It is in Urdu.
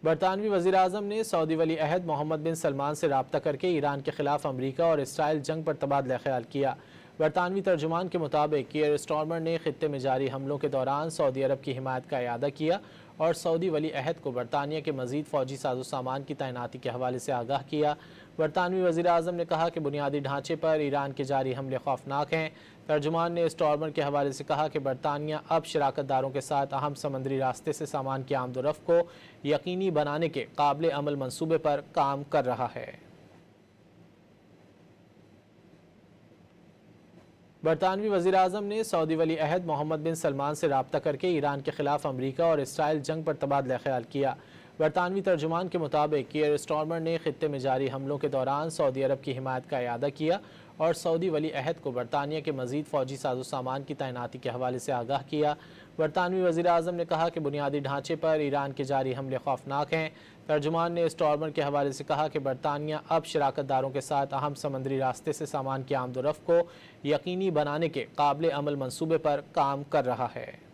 برطانوی وزیراعظم نے سعودی ولی عہد محمد بن سلمان سے رابطہ کر کے ایران کے خلاف امریکہ اور اسرائیل جنگ پر تبادلہ خیال کیا۔ برطانوی ترجمان کے مطابق کیئر سٹارمر نے خطے میں جاری حملوں کے دوران سعودی عرب کی حمایت کا اعادہ کیا اور سعودی ولی عہد کو برطانیہ کے مزید فوجی ساز و سامان کی تعیناتی کے حوالے سے آگاہ کیا۔ برطانوی وزیراعظم نے کہا کہ بنیادی ڈھانچے پر ایران کے جاری حملے خوفناک ہیں۔ ترجمان نے سٹارمر کے حوالے سے کہا کہ برطانیہ اب شراکت داروں کے ساتھ اہم سمندری راستے سے سامان کی آمد و رفت کو یقینی بنانے کے قابل عمل منصوبے پر کام کر رہا ہے۔ برطانوی وزیراعظم نے سعودی ولی عہد محمد بن سلمان سے رابطہ کر کے ایران کے خلاف امریکہ اور اسرائیل جنگ پر تبادلہ خیال کیا۔ برطانوی ترجمان کے مطابق کیئر سٹارمر نے خطے میں جاری حملوں کے دوران سعودی عرب کی حمایت کا اعادہ کیا اور سعودی ولی عہد کو برطانیہ کے مزید فوجی ساز و سامان کی تعیناتی کے حوالے سے آگاہ کیا۔ برطانوی وزیراعظم نے کہا کہ بنیادی ڈھانچے پر ایران کے جاری حملے خوفناک ہیں۔ ترجمان نے سٹارمر کے حوالے سے کہا کہ برطانیہ اب شراکت داروں کے ساتھ اہم سمندری راستے سے سامان کی آمد و رفت کو یقینی بنانے کے قابل عمل منصوبے پر کام کر رہا ہے۔